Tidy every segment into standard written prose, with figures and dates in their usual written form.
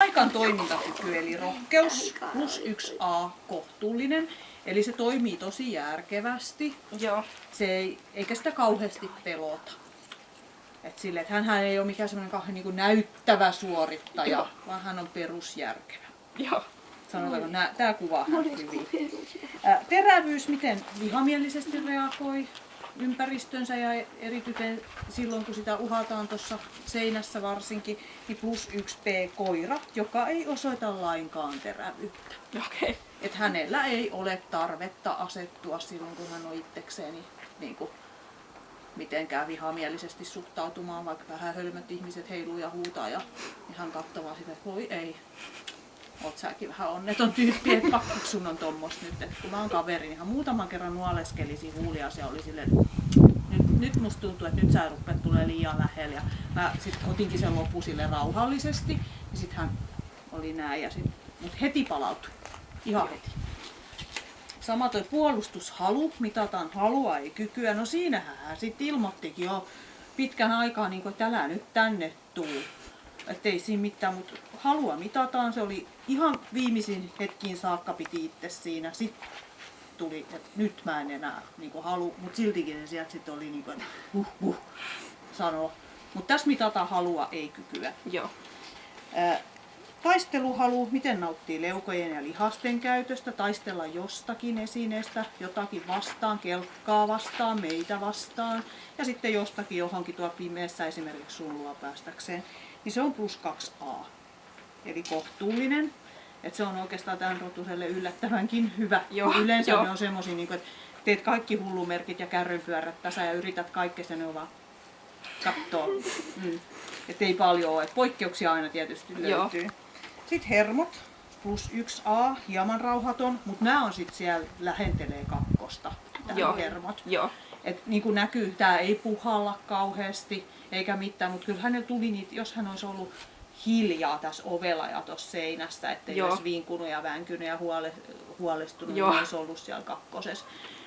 paikan toimintakyky eli rohkeus plus 1A kohtuullinen. Eli se toimii tosi järkevästi. Joo. Eikä sitä kauheasti pelota. Että hänhän ei ole mikään semmoinen kauhean niin kuin näyttävä suorittaja, Joo. vaan hän on perusjärkevä. Joo. Sanotaanko, tämä kuvaa hän hyvin. Terävyys, miten vihamielisesti reagoi ympäristönsä ja erityisen silloin kun sitä uhataan tuossa seinässä varsinkin, niin plus 1P koira, joka ei osoita lainkaan terävyyttä. Okei. Että hänellä ei ole tarvetta asettua silloin kun hän on itsekseen niin kuin mitenkään vihamielisesti suhtautumaan, vaikka vähän hölmöt ihmiset heiluu ja huutaa ja ihan katsovaa sitä, että voi ei. Oot säkin vähän onneton tyyppi, että pakko sun on tommos nyt. Et kun mä oon kaveri, niin ihan muutaman kerran nuoleskelisi huulias ja oli silleen, nyt musta tuntuu, että nyt sä rupeat tulee liian lähellä. Ja mä sit otinkin sen loppu sille rauhallisesti ja sit hän oli näin ja mut heti palautui. Ihan heti. Sama toi puolustushalu, mitataan halua ei kykyä. No siinähän hän sit ilmoittikin jo pitkän aikaa, niin että älä nyt tänne tuu. Ettei siinä mitään, mutta halua mitataan. Se oli ihan viimeisin hetkiin saakka piti itse siinä. Sitten tuli, että nyt mä en enää niin halu, mutta siltikin se sieltä sitten oli niin kuin, että sanoo. Mutta tässä mitataan halua, ei kykyä. Joo. Taisteluhalu, miten nauttii leukojen ja lihasten käytöstä, taistella jostakin esineestä, jotakin vastaan, kelkkaa vastaan, meitä vastaan ja sitten jostakin johonkin tuolla pimeässä esimerkiksi sullua päästäkseen, niin se on plus 2A, eli kohtuullinen. Et se on oikeastaan tämän rotuselle yllättävänkin hyvä. Joo, yleensä jo. ne on semmosia, niin että teet kaikki hullumerkit ja kärrynpyörät tässä ja yrität kaikkea, ne on vaan kattoo. Että ei paljon ole. Poikkeuksia aina tietysti löytyy. Joo. Sitten hermot, plus 1A, hieman rauhaton, mutta nämä on sitten siellä lähentelee kakkosta, nämä hermot. Joo. Et niin kuin näkyy, tämä ei puhalla kauheasti eikä mitään, mutta kyllä hänellä tuli niitä, jos hän olisi ollut hiljaa tässä ovella ja tuossa seinässä, ettei olisi vinkunut ja vänkynyt ja huolestunut, niin olisi ollut siellä kakkosessa.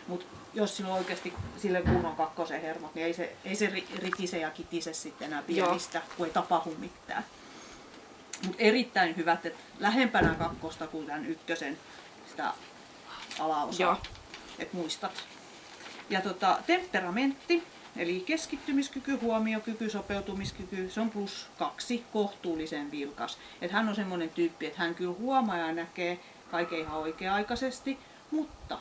Mutta jos sillä on oikeasti sille kunnon kakkosen hermot, niin ei se ritise ja kitise sitten enää pienistä, kun ei tapahdu mitään. Mutta erittäin hyvät, että lähempänä kakkosta kuin tämän ykkösen sitä alaosaa, että muistat. Ja temperamentti, eli keskittymiskyky, huomiokyky, sopeutumiskyky, se on plus 2, kohtuullisen vilkas. Et hän on semmoinen tyyppi, että hän kyllä huomaa ja näkee kaiken ihan oikea-aikaisesti, mutta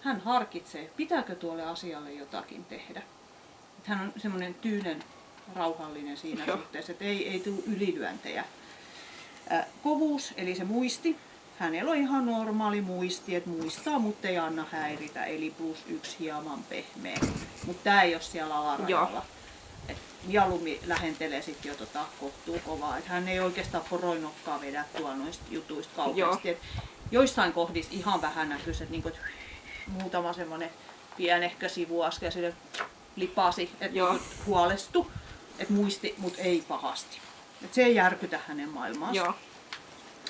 hän harkitsee, pitääkö tuolle asialle jotakin tehdä. Et hän on semmoinen tyynen, rauhallinen siinä suhteessa, että ei tule ylilyöntejä. Kovuus, eli se muisti. Hänellä on ihan normaali muisti, että muistaa, mutta ei anna häiritä, eli plus 1 hieman pehmeä. Mutta tämä ei ole siellä alarajalla. Mieluummin lähentelee sitten jo kohtuu kovaa. Et hän ei oikeastaan poroinokkaa vedä tuolla noista jutuista kauheasti. Joissain kohdissa ihan vähän näkyisi, että niinku, muutama semmoinen pienehkö sivuaskel ja sille lipasi, että huolestui, että muisti, mutta ei pahasti. Et se ei järkytä hänen maailmaansa.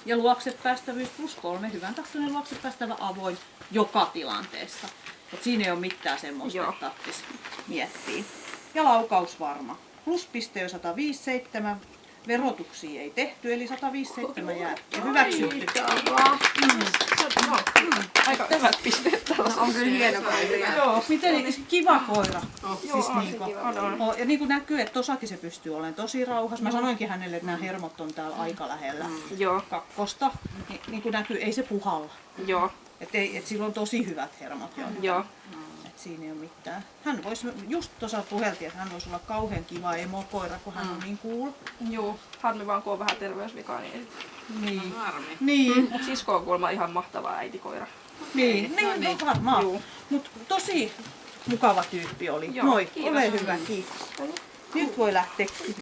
Ja luoksepäästävyys plus 3, hyvän tahtoinen luoksepäästävä avoin joka tilanteessa. Et siinä ei ole mitään semmoista, että tarvitsisi miettiä. Ja laukausvarma. Pluspiste on 157, verotuksia ei tehty, eli 157 jää ja hyväksytty. Aika hyvät pisteet tällaisessa. On kyllä hieno koira. Joo, miten kiva koira. Siis on. Ja niin kuin näkyy, että tossakin se pystyy olemaan tosi rauhas. Mä sanoinkin hänelle, että nämä hermot on täällä aika lähellä kakkosta. Niin kuin näkyy, ei se puhalla. Et sillä on tosi hyvät hermot jo. Et siinä ei ole mitään. Hän voisi, just tuossa puheltiin, että hän voisi olla kauhean kiva emokoira, kun hän on niin cool. Joo, harmi vaan kun on vähän terveysvikaa, niin. Niin. Mut sisko on kuulemma ihan mahtava äitikoira. Niin, varmaan. Mut tosi mukava tyyppi oli. Moi, ole hyvä, kiitos. Nyt voi lähteä.